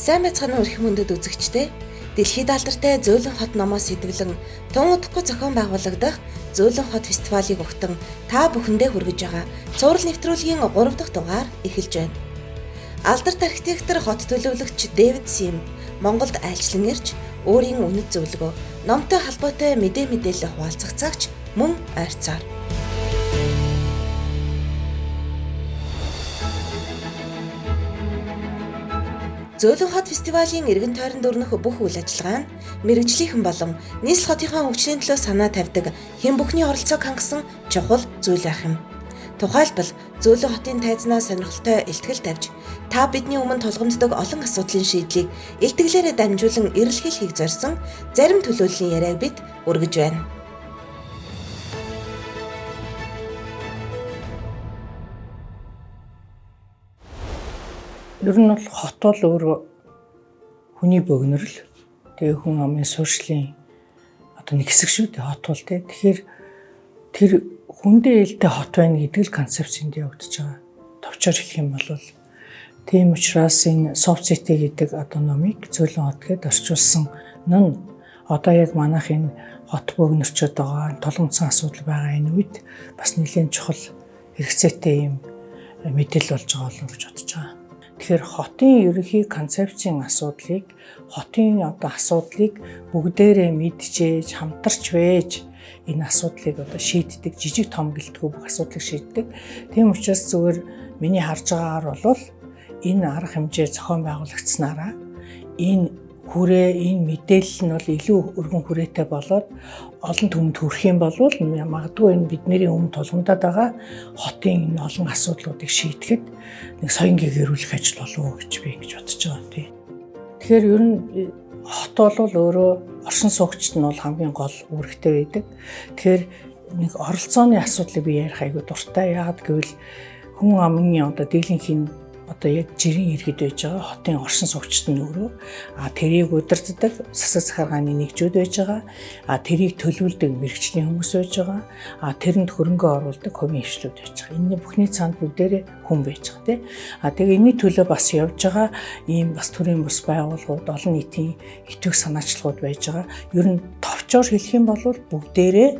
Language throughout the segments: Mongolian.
Сайн байцгаана уу эрхэм хүндэт үзэгчдээ. Дэлхийд алдартай Зөөлөн хот номоос сэдвлэн тун удахгүй зохион байгуулагдах Зөөлөн хот фестивалыг өгтөн та бүхэндээ хүргэж байгаа цуврал нэвтрүүлгийн 3 дахь дугаар эхэлж байна. Алдарт архитектор хот төлөвлөгч Дэвид Сим Монголд айлчлан ирж өөрийн үнэт зөвлөгөө, номтой холбоотой мэдээлэл хуваалцах цагч мөн ойрцоор. Зөөлөн хот фестивалийн эргэн тойронд өрнөх бүх үйл ажиллагаа нь мэрэгжлийнхэн болон нийслэл хотынхаа өвчний төлөө санаа тавьдаг хэн бүхний оролцоог хангасан чухал зүйл байх юм. Тухайлбал Зөөлөн хотын тайзнаа сонирхолтой илтгэл тавьж, та бидний өмнө тулгамддаг олон асуудлын шийдлийг илтгэлээрээ дамжуулан эрэлхийлэхийг зорьсон зарим төлөөллийн яриаг бид өргөж байна. Ер нь бол хот бол өөрөө хүний бөгнөрл. Тэгээ хүн амын суурьшлийн нэг хэсэг шүү дээ хот бол тий. Тэгэхээр тэр хүндээ ээлтэй хот байна гэдэг л концепцэнд явагдаж байгаа. Товчоор хэлэх юм бол тийм учраас энэ soft city гэдэг номыг Зөөлөн хот гэдээ орчуулсан нь одоо яг манайх энэ хот бөгнөрчөд байгаа толгомцсон асуудал байгаа энэ үед бас нэлээд чухал хэрэгцээтэй юм мэдээлэл болж байгаа болов гэж бодож байгаа. Тэгэхээр хотын ерөнхий концепцийн асуудлыг, хотын асуудлыг бүгдээрээ мэдчихээж, хамтарч байж энэ асуудлыг шийддэг, жижиг том гэлтгүй бүх асуудлыг шийддэг. Тийм учраас зүгээр миний харж байгаагаар бол энэ арга хэмжээ зохион байгуулагдсанараа энэ мэдээлэл нь бол илүү өргөн хүрээтэй болоод олон түмэнд хүрэх юм бол магадгүй энэ бидний өмнө тулгамдаад байгаа хотын энэ олон асуудлуудыг шийдэхэд нэг соёнгийн гэрүүлэх ажил болов уу гэж би ингэж бодож байгаа тийм. Тэгэхээр ер нь хот бол өөрөө оршин суугчид нь бол хамгийн гол үүрэгтэй байдаг. Тэгэхээр нэг оролцооны асуудлыг би ярих айгүй дуртай. Яагаад гэвэл хүн амын дийлэнхийн яг жирийн иргэд байж байгаа хотын оршин суугчид нь өөрөө тэрийг удирддаг засаг захиргааны нэгжүүд байж байгаа тэрийг төлөвлөдөг мэрэгчлийн хүмүүс байж байгаа тэрэнд хөрөнгө оруулдаг хувийн хвшлүүд байж байгаа. Энэний бүхний цаанд бүгдээрээ хүн байж байгаа тийм. Тэгээ энэний төлөө бас явж байгаа ийм бас төрийн бус байгууллагууд олон нийтийн итвэх санаачлагууд байж байгаа. Ер нь товчоор хэлэх юм бол бүгдээрээ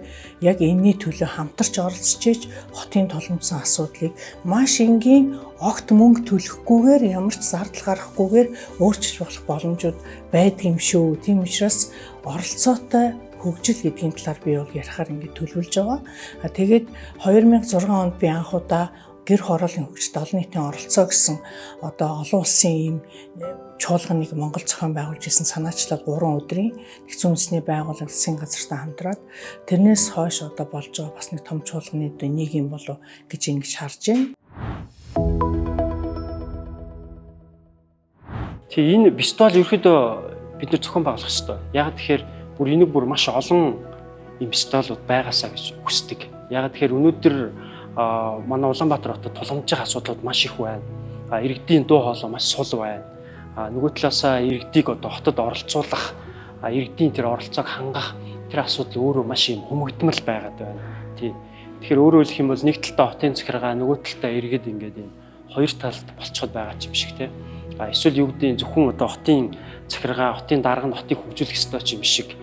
яг энэний төлөө хамтарч оролцож иж хотын толгомцсон асуудлыг маш энгийн огт мөнгө төлөхгүйгээр ямар ч зардал гаргахгүйгээр өөрчилж болох боломжууд байдаг юм шүү. Тийм учраас оролцоотой хөгжил гэдгийн талаар би бол ярихаар ингэ төлөвлөж байгаа. Тэгээд 2006 онд би анх удаа гэр хорооллын хөгжилд олон нийтийн оролцоо гэсэн олон улсын ийм чуулганыг Монгол зохион байгуулж исэн санаачлал 3 өдрийн нэгдсэн үндэсний байгууллага засгийн газартай хамтраад тэрнээс хойш болж байгаа бас нэг том чуулганы нэг юм болов гэж ингэж харж байна. Тэгээ энэ фестивал ерөөхдөө бид нэр зохион байгуулах ёстой. Яг тэгэхээр энийг маш олон юм фестивалууд байгаасаа гэж хүсдэг. Яг тэгэхээр өнөөдөр манай Улаанбаатар хотод тулгамдж байгаа асуудлууд маш их байна. Иргэдийн дуу хоолой маш сул байна. Нөгөө талаасаа иргэдийг хотод оролцуулах, иргэдийн тэр оролцоог хангах тэр асуудал өөрөө маш юм хүмүүгдмэл байгаад байна. Тэгэхээр өөрөөр хэлэх юм бол нэг талдаа хотын захиргаа, нөгөө талдаа иргэд ингээд юм хоёр талд болцоход байгаа юм шиг тийм. Эсвэл юу гэдэг зөвхөн хотын захиргаа, хотын дарга нь хотыг хөгжүүлэх ёстой юм шиг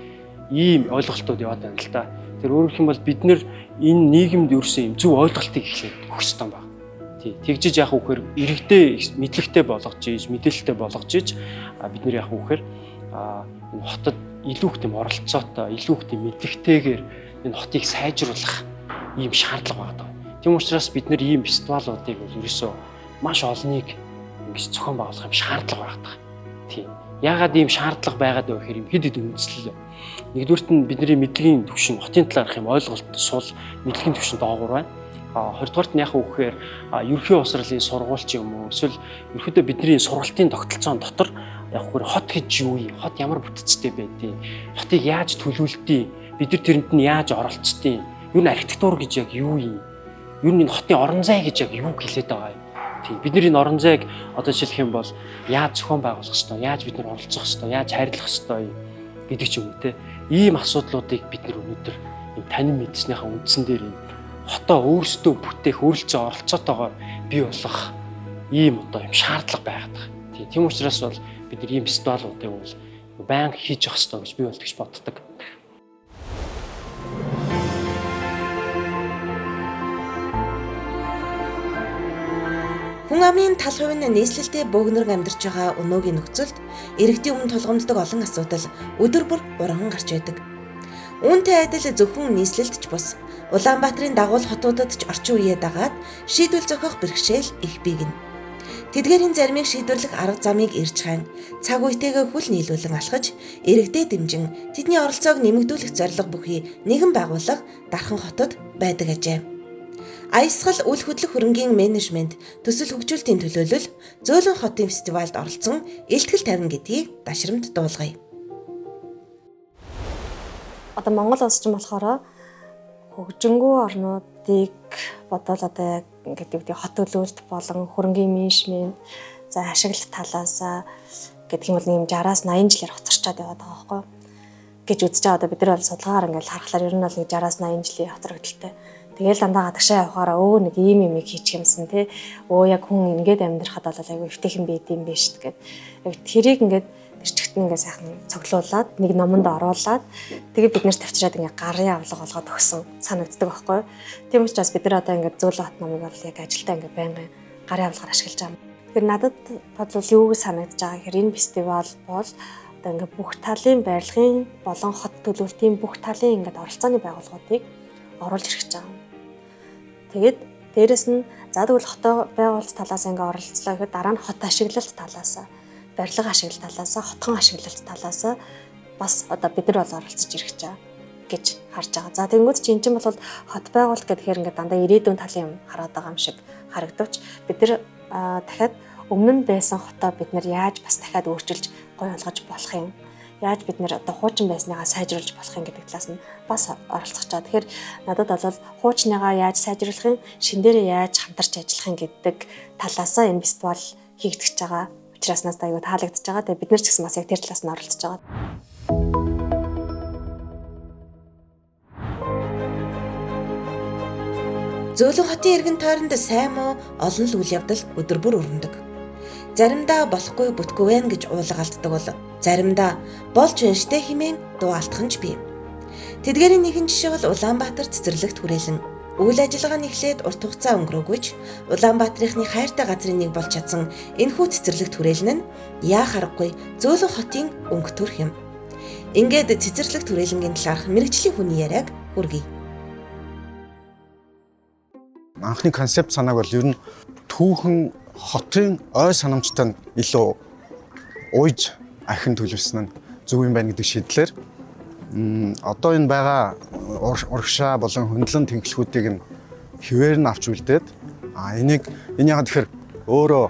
ийм ойлголтууд яваад байна л да. Тэр өөрөөр хэлбэл бид нэр энэ нийгэмд ерөөсөн юм зөв ойлголтыг эхлээд өгөх ёстой байна. Тэгжиж яах вэ гэхээр иргэдээ мэдлэгтэй болгож ийж, мэдээлэлтэй болгож ийж бид нэр яах вэ гэхээр энэ хотод илүү их тийм оролцоотой, илүү их тийм мэдлэгтэйгээр энэ хотыг сайжруулах ийм шаардлага байна. Тийм учраас бид нэр ийм фестивалуудыг ерөөсөө маш олныг ингэж зохион байгуулах юм шаардлага байна. Тийм. Яагаад ийм шаардлага байгаад вэ гэхээр хэд хэд үндэслэл. Нэгдүгürt нь бидний мэдлэгийн түвшин хотын талаарх юм ойлголт сул мэдлэгийн түвшин доогуур байна. Хоёрдугаарт нь яах вэ гэхээр ерөнхий усралын сургуульч юм уу эсвэл ерөнхийдөө бидний сургалтын тогтолцоон дотор яг хөр хот гэж юу юм? Хот ямар бүтцтэй байдгийг, хотыг яаж төлөвлөлтийн, бид нар тэрэнд нь яаж оролцдгийг, ер нь архитектур гэж яг юу юм? Ер нь энэ хотын орон зай гэж яг юу хэлээд байгаа юм? Бидний энэ орон зайг жишээлх юм бол яаж зохион байгуулах ёстой, яаж бид нар оролцох ёстой, яаж хайрлах ёстой гэдэг ч юм уу те. Ийм асуудлуудыг бид нар өнөөдөр энэ танин мэдснийхаа үндсэн дээр энэ хотоо өөрсдөө бүтээх, өөрлөлцөө оролцоотойгоор бий болох ийм юм шаардлага байгаад байгаа. Тийм учраас бол бид нар ийм фестивалуудыг бол байнга хийж явах хэрэгтэй гэж би бол тэгж боддог. Хүн амын тал хувь нь нийслэлтэй бөөгнөрг амьдарч байгаа өнөөгийн нөхцөлд иргэдийн өмнө тулгамддаг олон асуудал өдөр бүр урган гарч байдаг. Үүнтэй адил зөвхөн нийслэлд ч бус Улаанбаатарын дагуул хотуудад ч орчин үеэ дагаад шийдвэл зохиох бэрхшээл их бийгэнэ. Тэдгээрийн заримыг шийдвэрлэх арга замыг ирж хайн цаг үетэйгээ хүл нийлүүлэн алхаж иргэдэд дэмжин тэдний оролцоог нэмэгдүүлэх зорилго бүхий нэгэн байгууллага Дархан хотод байдаг ажээ. Аясгал үл хөдлөх хөрөнгийн менежмент төсөл хөгжүүлэлтийн төлөөлөл Зөөлөн хотын фестивальд оролцсон илтгэл тавина гэдгийг дашрамд дуулгая. Одоо Монгол улс ч юм болохоор хөгжингүү орнуудыг бодвол одоо гэдэг нь хот төлөвлөлт болон хөрөнгийн менежмент за ашиглалт талаас гэдэг юм бол нэг 60-аас 80 жилээр хоцорчод яваад байгаа байхгүй гэж үзэж байгаа. Одоо бид нар бол судалгаагаар ингээд харахаар ер нь бол нэг 60-аас 80 жилийн хоцрогдолтой. Тэгэл дандаа гадагшаа явахаараа нэг ийм юм хийчих юмсан тий. Яг хүн ингээд амьдрахад бол айгүй эвтэйхэн байд юм биш гэд. Яг тэрийг ингээд ирчгт нэгээ сайхан цоглуулад нэг номонд оруулаад тэгээ бид нэр тавьчраад ингээ гарын авлага болгоод өгсөн санагддаг байхгүй. Тийм учраас бид нар одоо ингээ Зөөлөн хот номыг бол яг ажилдаа ингээ байнгын гарын авлагаар ашиглаж байгаа. Тэгэхээр надад бодлоо юу гэж санагдаж байгаа гэхээр энэ фестивал бол одоо ингээ бүх талын барилгын болон хот төлөвлөлтийн бүх талын ингээ оролцооны байгууллагуудыг оруулж ирэх гэж байгаа. Тэгээд дээрэс нь тэгвэл хотоо байгуулалт талаас ингээ оролцлоо гэхэд дараа нь хот ашиглалт талаас барилга ашиглалт талаас хотхон ашиглалт талаас бас одоо бид нар бол оролцож ирэх гэж харж байгаа. За тэгэнгүүт чи эн чинь бол хот байгуулалт гэхээр ингээд дандаа ирээдүйн талын юм хараад байгаа юм шиг харагдавч бид нар дахиад өмнө нь байсан хотоо бид нар яаж бас дахиад өөрчилж гоё болгож болох юм. Яаж бид нар одоо хуучин байсныгаа сайжруулж болох юм гэдэг талаас нь бас оролцож байгаа. Тэгэхээр надад бол хуучныгаа яаж сайжруулах юм, шин дээрээ яаж хамтарч ажиллах юм гэдэг талаасаа энэ фестивал хийгдэж байгаа. Учраас надад аюу таалагдж байгаа. Тэгээ бид нар ч гэсэн бас яг тэр талаас нь оролцож байгаа. Зөөлөн хотын иргэн тойронд сайн муу олон л үйл явдал өдөр бүр өрнөдөг. Заримдаа болохгүй бүтгүй байх гэж уулга алддаг бол заримдаа болж байна штэ хэмээн дуу алтхан ч бий. Тэдгээрийн нэгэн жишээ бол Улаанбаатар цэцэрлэгт хүрээлэн үйл ажиллагааны эхлээд урт хугацаа өнгөрөөгүйч Улаанбаатарынхны хайртай газрын нэг болж чадсан энэхүү цэцэрлэгт хүрээлэн нь яа харахгүй Зөөлөн хотын өнгө төрх юм. Ингээд цэцэрлэгт хүрээлэнгийн талаарх мэрэгжлийн хүний яриаг хүргэе. Анхны концепт санааг бол ер нь түүхэн хотын ой санамжтай илүү уйж ахин төлөвсөн нь зөв юм байна гэдэг шийдлээр одоо энэ байгаа урагшаа болон хөндлөн тэнхлэхүүдийг нь хിവэр нь авч үлдээд энэ яагаад тэгэхээр өөрөө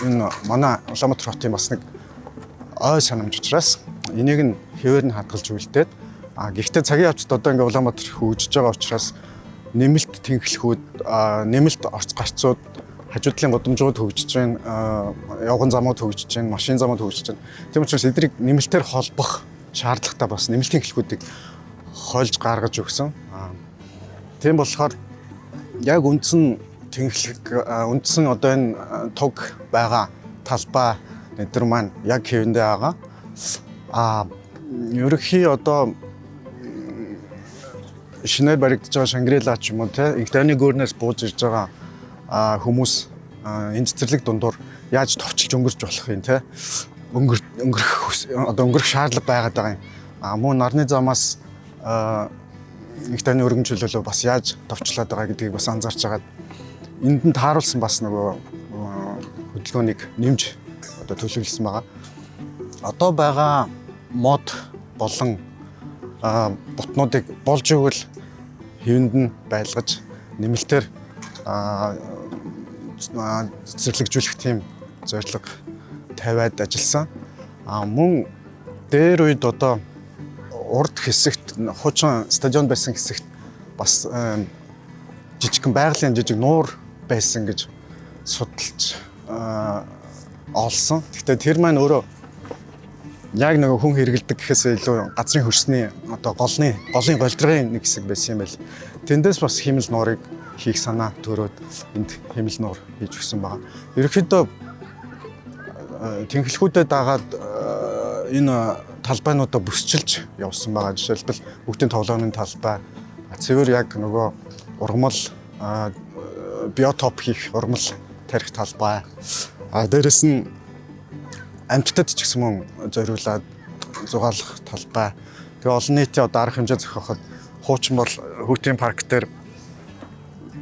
энэ манай Улаанбаатар хотын бас нэг ой санамж учраас энийг нь хിവэр нь хадгалж үлдээд гэхдээ цагийн явцад одоо ингээ Улаанбаатар хөгжиж байгаа учраас нэмэлт тэнхлэхүүд нэмэлт орц гарцууд хажуудлын гудамжууд хөгжиж байна, явган замууд хөгжиж байна, машин замууд хөгжиж байна. Тийм учраас эдрийг нэмэлтээр холбох шаардлагатай бас нэмэлтийн хэлхүүдийг хольж гаргаж өгсөн. Тийм болохоор яг үндсэн тэнхлэг үндсэн одоо энэ туг байгаа талбай эдгээр маань яг хэвэндээ байгаа. Ерөнхий одоо шинээр баригдаж байгаа Шангрила ч юм уу те Игданы гүрнээс бууж ирж байгаа хүмүүс энэ цэцэрлэг дундуур яаж товчилж өнгөрч болох юм те өнгөрөх шаардлага байгаад байгаа юм. Мөн нарны замаас Игданы өргөн чөлөөлөө бас яаж товчлоод байгаа гэдгийг бас анзаарч байгаа. Энд нь тааруулсан бас нөгөө хөдөлгөөнийг нэмж одоо төлөвлөсөн байгаа. Одоо байгаа мод болон бутнуудыг болж өгвөл хэвэнд нь байлгаж нэмэлтээр цэцэрлэгжүүлэх тийм зорилго тавиад ажилласан. Мөн дээр үед одоо урд хэсэгт хуучин стадион байсан хэсэгт бас жижигхэн байгалийн жижиг нуур байсан гэж судалж олсон. Гэхдээ тэр маань өөрөө яг нэг хүн хэрэгэлдэг гэхээс илүү газрын хөрсний одоо голын голдрогын нэг хэсэг байсан юм байл. Тэндээс бас химэл нуурыг хийх санаа төрөөд энд химэл нуур хийж өгсөн байгаа. Ерөнхийдөө тэнхлэхүүдэд дагаад энэ талбайнуудаа бүсчилж явсан байгаа. Жишээлбэл бүгдийн тоглооны талбай, цэвэр яг нөгөө ургамал биотоп хийх ургамал тарих талбай. Дээрэс нь амьтдад ч гэсэн мөн зориулаад зугаалах талбай. Тэгээ олон нийтийн одоо арга хэмжээ зохиоход хуучин бол Хүүтийн парк дээр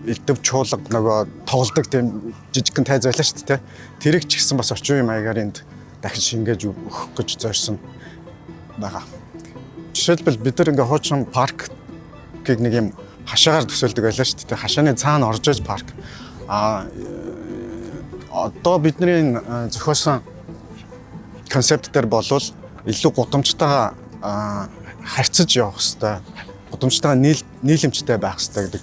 элдв чуулга нөгөө тоглодог тийм жижигхэн тайз байлаа шүү дээ. Тэрийг ч гэсэн бас орчин үеийн маягаар энд дахин шингээж өгөх гэж зорьсон байгаа. Жишээлбэл бид нар ингээ хуучин паркийг нэг юм хашаагаар төсөөлдөг байлаа шүү дээ. Хашааны цаана орж иж парк. Одоо бидний зохиосон концепт дээр болвол илүү гудамжтайгаа харьцаж явах хэрэгтэй. Гудамжтайгаа нийлэмжтэй байх хэрэгтэй гэдэг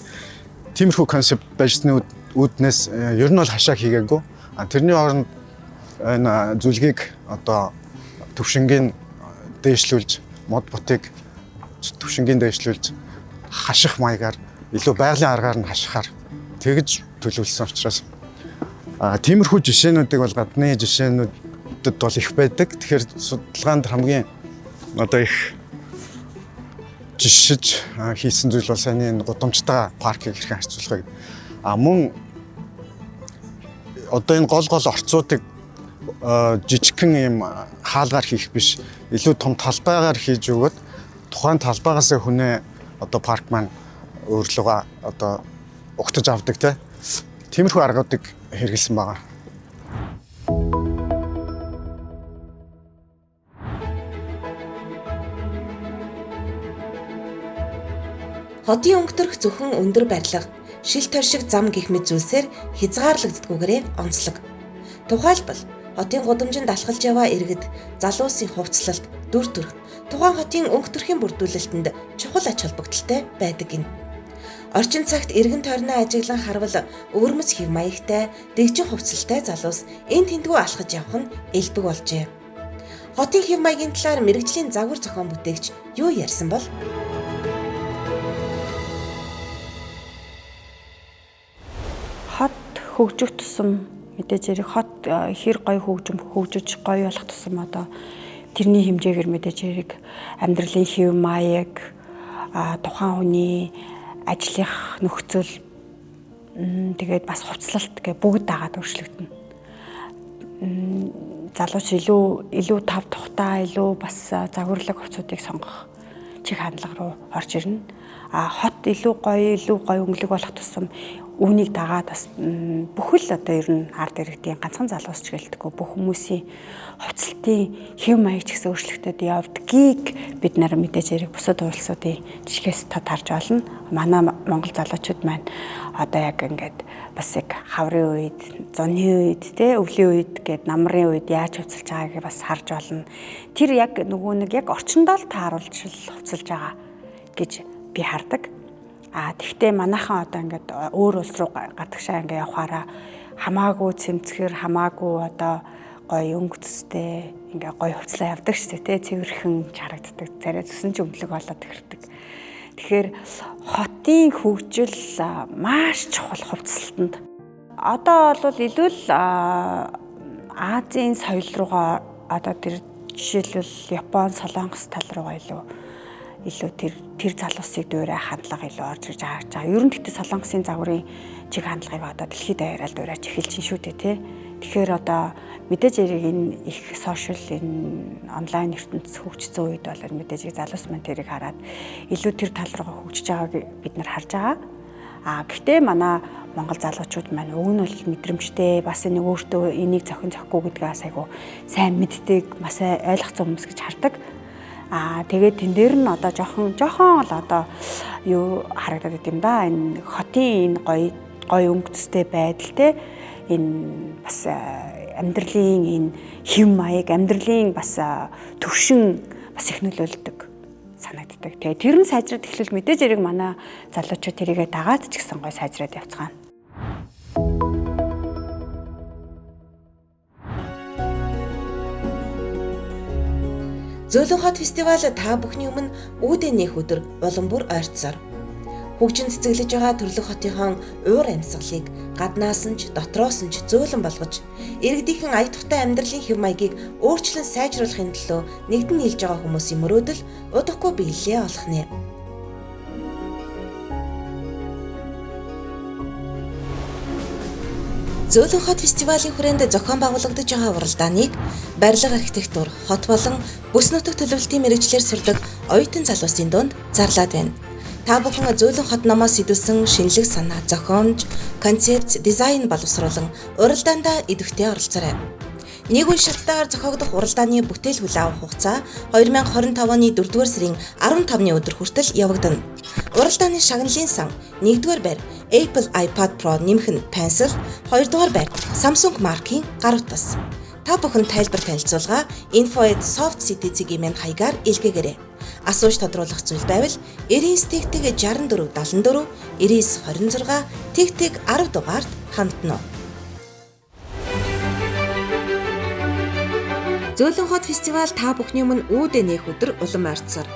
тиймэрхүү концепт байжсны үүднээс ер нь бол хашаа хийгээгүй. Тэрний оронд энэ зүлгийг одоо төвшингийн дээшлүүлж, мод бутыг төвшингийн дээшлүүлж хаших маягаар илүү байгалийн аргаар нь хашихаар тэгж төлөвлөсөн учраас тиймэрхүү жишээнүүдийг бол гадны жишээнүүдэд бол их байдаг. Тэгэхээр судалгаанд хамгийн одоо их жишж хийсэн зүйл бол сайн энэ гудамжтай паркийг хэрхэн харьцуулах вэ гэдэг. Мөн одоо энэ гол орцуудыг жижигхэн юм хаалгаар хийх биш, илүү том талбайгаар хийж өгöd тухайн талбайгаас хүнээ одоо парк маань өөрлөгөө одоо угтаж авдаг тиймэрхүү аргуудыг хэрэгэлсэн байгаа. Хотын өнгөтөрх зөвхөн өндөр барилга, шил торшиг зам гэх мэт зүйлсээр хязгаарлагддаггүйгээр онцлог. Тухайлбал хотын гудамжинд алхалж яваа иргэд залуусын хувцлалт, дүр төрх, тухайн хотын өнгөтөрхийн бүрдүүлэлтэнд чухал ач холбогдолтой байдаг юм. Орчин цагт эргэн тойрноо ажиглан харвал өвөрмөц хэв маягтай, дэгжин хувцалтай залуус энэ тэндгүү алхаж явах нь элбэг болжээ. Хотын хэв маягийн талаар мэрэгжлийн загвар зохион бүтээгч юу ярьсан бол? Хот хөгжих тусам мэдээж хэрэг хот хэр гоё хөгжиж гоё болох тусам одоо тэрний хэмжээгээр мэдээж хэрэг амьдралын хэв маяг, тухайн хүний ажлынх нөхцөл, тэгээд бас хувцлалт гэх бүгд дагаад өөрчлөгдөнө. Залууч илүү тав тухтай, илүү бас загварлаг хувцсуудыг сонгох чиг хандлага руу орж ирнэ. Хот илүү гоё өнгөлөг болох тусам үүнийг дагаад бас бүхэл одоо ер нь ард иргэдийн ганцхан залуус ч гэлтэггүй бүх хүмүүсийн хувцлалтын хэв маяг ч гэсэн өөрчлөгдөд явдгийг бид нараа мэдээж хэрэг бусад улсуудын жишгээс тод харж байна. Манай Монгол залуучууд маань одоо яг ингээд бас яг хаврын үед, зуны үед, өвлийн үед гээд намрын үед яаж хувцалж байгааг бас харж байна. Тэр яг нөгөө нэг яг орчиндоо л тааруулж хувцалж байгаа гэж би хардаг. Тэгвэл манайхан одоо ингээд өөр улс руу гадагшаа ингээд явахаараа хамаагүй цэмцгэр, хамаагүй одоо гоё өнгө төстэй ингээд гоё хувцлаа явдаг шүү дээ, цэвэрхэн харагддаг. Царай зүсэн ч өнгөлөг болоод ирдэг. Тэгэхээр хотын хөгжил маш чухал хувцлалтанд. Одоо бол илүү л Азийн соёл руугаа одоо тэр жишээлбэл Япон, Солонгос тал руугаа илүү тэр залуусыг дуурай хандлага илүү орж ирж байгаа. Ер нь гэхдээ Солонгосын загварын чиг хандлагыг одоо дэлхийд даяараа дуурайж эхэлж шүү дээ, тий. Тэгэхээр одоо мэдээж хэрэг энэ их сошиал энэ онлайн ертөнцийн хөгжсөн үед бол мэдээж хэрэг залуус маань тэрийг хараад илүү тэр тал руу хөгжиж байгааг бид нар харж байгаа. Гэхдээ манай Монгол залуучууд маань уг нь бол мэдрэмжтэй, бас нэг өөртөө энийг зохин зохихгүй гэдгээс айгу сайн мэддэг, маш ойлгоцсон хүмүүс гэж хардаг. Тэгээд тэн дээр нь одоо жоохон л одоо юу харагдаад байт юм да. Энэ хотын энэ гоё өнгөцтэй байдал те энэ бас амьдралын энэ хэв маяг, амьдралын бас төвшин бас их нөлөөлдөг санагддаг. Тэгээ тэр нь сайжраад эхлүүл мэдээж хэрэг манай залуучууд тэрийгэ дагаад ч гэсэн гоё сайжраад явцгаана. Зөөлөн хот фестивал та бүхний өмнө үүдэн нээх өдөр улам бүр ойртсоор. Хөгжин цэцэглэж байгаа төрлөх хотынхон уур амьсгалыг гаднаас нь ч дотроос нь ч зөөлөн болгож, иргэдийнхэн ая тухтай амьдралын хэв маягийг өөрчлөн сайжруулахын төлөө нэгдэн нийлж байгаа хүмүүсийн мөрөөдөл удахгүй биелэлээ олох нэ. Зөөлөн хот фестивалийн хүрээнд зохион байгуулагдаж байгаа уралдааныг барилга архитектур, хот болон бүс нутаг төлөвлөлтийн мэргэжлэр сурдаг оюутан залуусын дунд зарлаад байна. Та бүхэн Зөөлөн хот номоос сэдвсэн шинэлэг санаа, зохиомж, концепц, дизайн боловсруулан уралдаандаа идэвхтэй оролцоорой. Нэг үе шалтгаанаар зохиогдох уралдааны бүтээл хүлээн авах хугацаа 2025 оны 4-р сарын 15-ны өдөр хүртэл явагдана. Уралдааны шагналын сан 1-р байр Apple iPad Pro нэмэх нь Pencil, 2-р байр Samsung маркийн гар утас. Та бүхэн тайлбар танилцуулга info@softcity.cg-ийн хаягаар илгээгээрэй. Асууж тодруулах зүйл байвал 99 тэгтэг 64 74 99 26 тэгтэг 10 дугаард хандна. Зөөлөн хот фестивал та бүхний өмнө үүдээ нээх өдөр улам ойртсоор.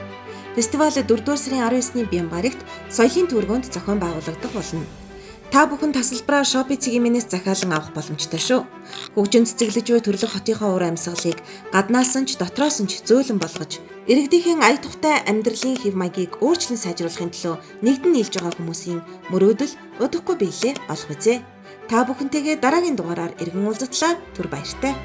Фестивал 4-р сарын 19-ны Бямбарагт соёлын төвөргөнд зохион байгуулагдах болно. Та бүхэн тасалбараа Shopee цэгийн-ээс захиалан авах боломжтой шүү. Хөгжин цэцэглэж буй төрлөх хотынхоо уур амьсгалыг гаднаас нь ч дотроос нь ч зөөлөн болгож, иргэдийнхэн ая тухтай амьдралын хэв маягийг өөрчлөн сайжруулахын төлөө нэгдэн нийлж байгаа хүмүүсийн мөрөөдөл удахгүй биелэлээ олох үзье. Та бүхэнтэйгээ дараагийн дугаараар иргэн уулзтлаа. Түр баяртай.